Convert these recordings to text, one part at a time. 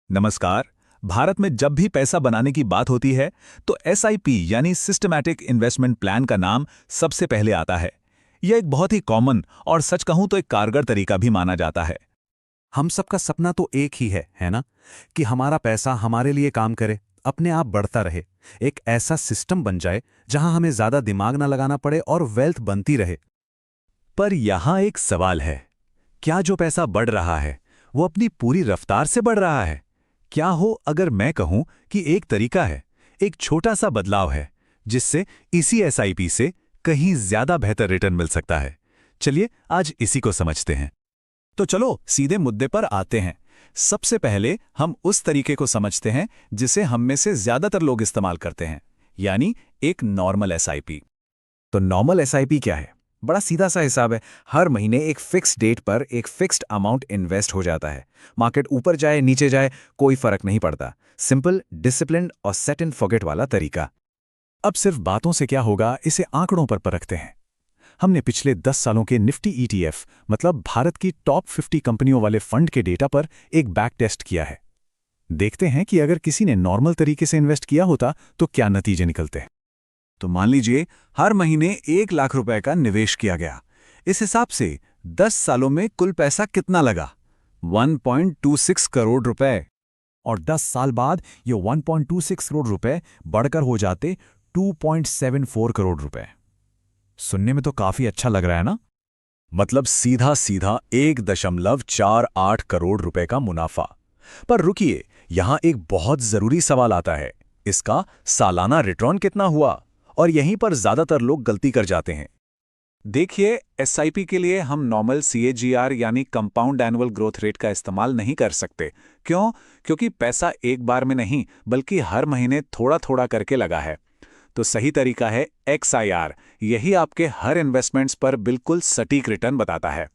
नमस्कार। भारत में जब भी पैसा बनाने की बात होती है तो एसआईपी यानी सिस्टमैटिक इन्वेस्टमेंट प्लान का नाम सबसे पहले आता है। यह एक बहुत ही कॉमन और सच कहूं तो एक कारगर तरीका भी माना जाता है। हम सबका सपना तो एक ही है ना? कि हमारा पैसा हमारे लिए काम करे, अपने आप बढ़ता रहे। एक ऐसा सिस्टम बन जाए जहां हमें ज्यादा दिमाग ना लगाना पड़े और वेल्थ बनती रहे। पर यहां एक सवाल है, क्या जो पैसा बढ़ रहा है वो अपनी पूरी रफ्तार से बढ़ रहा है? क्या हो अगर मैं कहूं कि एक तरीका है, एक छोटा सा बदलाव है, जिससे इसी एसआईपी से कहीं ज्यादा बेहतर रिटर्न मिल सकता है। चलिए आज इसी को समझते हैं। तो चलो सीधे मुद्दे पर आते हैं। सबसे पहले हम उस तरीके को समझते हैं जिसे हम में से ज्यादातर लोग इस्तेमाल करते हैं, यानी एक नॉर्मल एसआईपी। तो नॉर्मल एसआईपी क्या है? बड़ा सीधा सा हिसाब है। हर महीने एक फिक्स डेट पर एक फिक्स्ड अमाउंट इन्वेस्ट हो जाता है। मार्केट ऊपर जाए नीचे जाए कोई फर्क नहीं पड़ता। सिंपल, डिसिप्लिन्ड और सेट एंड फॉरगेट वाला तरीका। अब सिर्फ बातों से क्या होगा, इसे आंकड़ों पर परखते हैं। हमने पिछले 10 सालों के निफ्टी ईटीएफ मतलब भारत की टॉप 50 कंपनियों वाले फंड के डेटा पर एक बैक टेस्ट किया है। देखते हैं कि अगर किसी ने नॉर्मल तरीके से इन्वेस्ट किया होता तो क्या नतीजे निकलते हैं। तो मान लीजिए हर महीने 1 लाख रुपए का निवेश किया गया। इस हिसाब से 10 सालों में कुल पैसा कितना लगा? 1.26 करोड़ रुपए। और 10 साल बाद ये 1.26 करोड़ रुपए बढ़कर हो जाते 2.74 करोड़ रुपए। सुनने में तो काफी अच्छा लग रहा है ना? मतलब सीधा सीधा 1.48 करोड़ रुपए का मुनाफा। पर रुकिए, यहां एक बहुत जरूरी सवाल आता है, इसका सालाना रिटर्न कितना हुआ? और यहीं पर ज्यादातर लोग गलती कर जाते हैं। देखिए, एसआईपी के लिए हम नॉर्मल सीएजीआर यानी कंपाउंड एनुअल ग्रोथ रेट का इस्तेमाल नहीं कर सकते। क्यों? क्योंकि पैसा एक बार में नहीं बल्कि हर महीने थोड़ा थोड़ा करके लगा है। तो सही तरीका है एक्सआईआर। यही आपके हर इन्वेस्टमेंट्स पर बिल्कुल सटीक रिटर्न बताता है।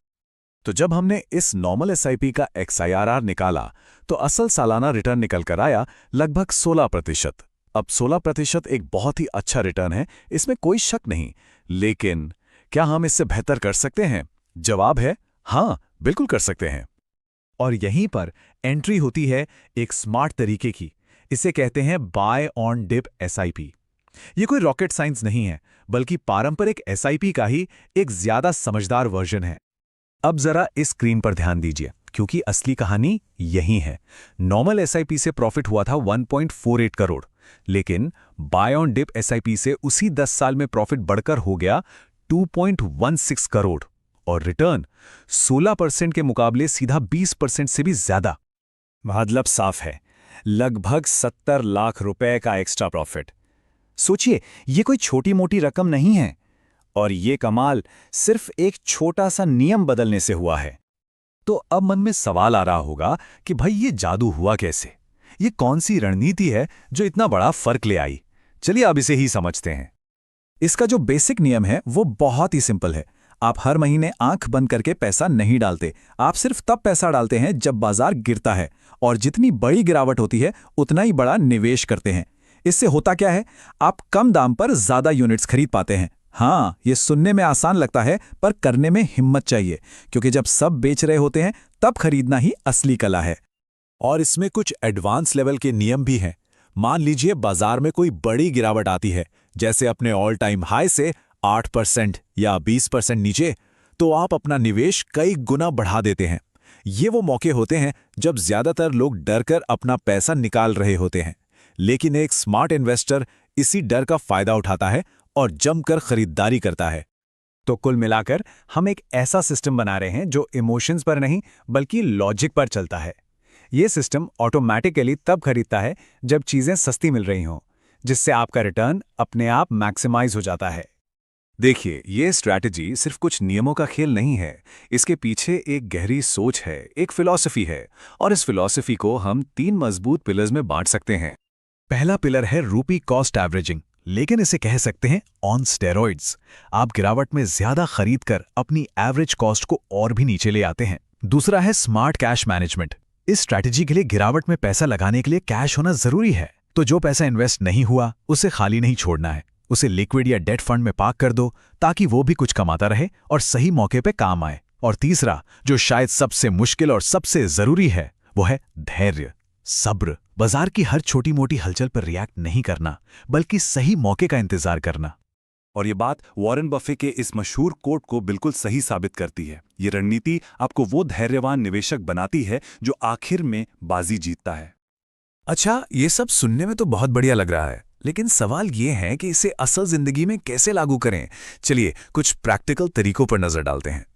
तो जब हमने इस नॉर्मल एसआईपी का एक्सआईआर निकाला तो असल सालाना रिटर्न निकल कर आया लगभग 16%। अब 16% एक बहुत ही अच्छा रिटर्न है, इसमें कोई शक नहीं। लेकिन क्या हम इससे बेहतर कर सकते हैं? जवाब है हाँ, बिल्कुल कर सकते हैं। और यहीं पर एंट्री होती है एक स्मार्ट तरीके की। इसे कहते हैं बाय ऑन डिप एसआईपी। ये कोई रॉकेट साइंस नहीं है, बल्कि पारंपरिक एसआईपी का ही एक ज्यादा समझदार वर्जन है। अब जरा इस स्क्रीन पर ध्यान दीजिए, क्योंकि असली कहानी यही है। नॉर्मल एसआईपी से प्रॉफिट हुआ था 1.48 करोड़, लेकिन बाय ऑन डिप एसआईपी से उसी 10 साल में प्रॉफिट बढ़कर हो गया 2.16 करोड़ और रिटर्न 16% के मुकाबले सीधा 20% से भी ज्यादा। मतलब साफ है, लगभग 70 लाख रुपए का एक्स्ट्रा प्रॉफिट। सोचिए, ये कोई छोटी मोटी रकम नहीं है। और ये कमाल सिर्फ एक छोटा सा नियम बदलने से हुआ है। तो अब मन में सवाल आ रहा होगा कि भाई ये जादू हुआ कैसे? ये कौन सी रणनीति है जो इतना बड़ा फर्क ले आई? चलिए अब इसे ही समझते हैं। इसका जो बेसिक नियम है वो बहुत ही सिंपल है। आप हर महीने आंख बंद करके पैसा नहीं डालते। आप सिर्फ तब पैसा डालते हैं जब बाजार गिरता है, और जितनी बड़ी गिरावट होती है उतना ही बड़ा निवेश करते हैं। इससे होता क्या है? आप कम दाम पर ज्यादा यूनिट्स खरीद पाते हैं। हाँ, ये सुनने में आसान लगता है पर करने में हिम्मत चाहिए, क्योंकि जब सब बेच रहे होते हैं तब खरीदना ही असली कला है। और इसमें कुछ एडवांस लेवल के नियम भी हैं। मान लीजिए बाजार में कोई बड़ी गिरावट आती है, जैसे अपने ऑल टाइम हाई से 8% या 20% नीचे, तो आप अपना निवेश कई गुना बढ़ा देते हैं। ये वो मौके होते हैं जब ज्यादातर लोग डर कर अपना पैसा निकाल रहे होते हैं, लेकिन एक स्मार्ट इन्वेस्टर इसी डर का फायदा उठाता है और जमकर खरीदारी करता है। तो कुल मिलाकर हम एक ऐसा सिस्टम बना रहे हैं जो इमोशंस पर नहीं बल्कि लॉजिक पर चलता है। ये सिस्टम ऑटोमैटिकली तब खरीदता है जब चीजें सस्ती मिल रही हों, जिससे आपका रिटर्न अपने आप मैक्सिमाइज हो जाता है। देखिए, ये स्ट्रैटेजी सिर्फ कुछ नियमों का खेल नहीं है। इसके पीछे एक गहरी सोच है, एक फिलॉसफी है, और इस फिलॉसफी को हम 3 मजबूत पिलर्स में बांट सकते हैं। पहला पिलर है रूपी कॉस्ट एवरेजिंग, लेकिन इसे कह सकते हैं ऑन स्टेरॉइड्स। आप गिरावट में ज्यादा खरीद कर अपनी एवरेज कॉस्ट को और भी नीचे ले आते हैं। दूसरा है स्मार्ट कैश मैनेजमेंट। इस स्ट्रैटेजी के लिए गिरावट में पैसा लगाने के लिए कैश होना जरूरी है, तो जो पैसा इन्वेस्ट नहीं हुआ उसे खाली नहीं छोड़ना है। उसे लिक्विड या डेट फंड में पार्क कर दो, ताकि वो भी कुछ कमाता रहे और सही मौके पे काम आए। और तीसरा, जो शायद सबसे मुश्किल और सबसे जरूरी है, वो है धैर्य। सब्र, बाजार की हर छोटी मोटी हलचल पर रिएक्ट नहीं करना, बल्कि सही मौके का इंतजार करना। और ये बात वॉरेन बफे के इस मशहूर कोट को बिल्कुल सही साबित करती है। ये रणनीति आपको वो धैर्यवान निवेशक बनाती है जो आखिर में बाजी जीतता है। अच्छा, ये सब सुनने में तो बहुत बढ़िया लग रहा है, लेकिन सवाल ये है कि इसे असल जिंदगी में कैसे लागू करें। चलिए कुछ प्रैक्टिकल तरीकों पर नजर डालते हैं।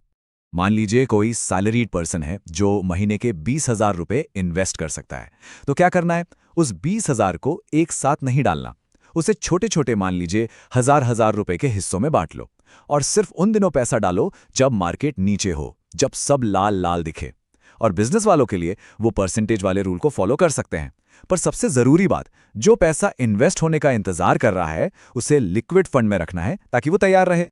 मान लीजिए कोई सैलरीड पर्सन है जो महीने के 20,000 रुपए इन्वेस्ट कर सकता है। तो क्या करना है? उस 20,000 को एक साथ नहीं डालना, उसे छोटे छोटे मान लीजिए 1,000 रुपए के हिस्सों में बांट लो और सिर्फ उन दिनों पैसा डालो जब मार्केट नीचे हो, जब सब लाल लाल दिखे। और बिजनेस वालों के लिए वो परसेंटेज वाले रूल को फॉलो कर सकते हैं। पर सबसे जरूरी बात, जो पैसा इन्वेस्ट होने का इंतजार कर रहा है उसे लिक्विड फंड में रखना है ताकि वो तैयार रहे।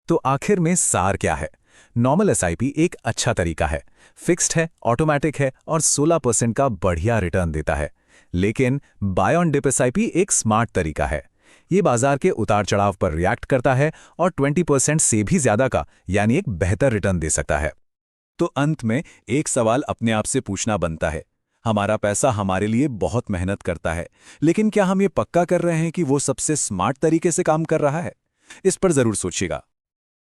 तो आखिर में सार क्या है? नॉर्मल एसआईपी एक अच्छा तरीका है, फिक्स्ड है, ऑटोमेटिक है और 16% का बढ़िया रिटर्न देता है। लेकिन बाय ऑन डिप एसआईपी एक स्मार्ट तरीका है। ये बाजार के उतार चढ़ाव पर रिएक्ट करता है और 20% से भी ज्यादा का यानी एक बेहतर रिटर्न दे सकता है। तो अंत में एक सवाल अपने आप से पूछना बनता है, हमारा पैसा हमारे लिए बहुत मेहनत करता है, लेकिन क्या हम ये पक्का कर रहे हैं कि वो सबसे स्मार्ट तरीके से काम कर रहा है? इस पर जरूर सोचिएगा।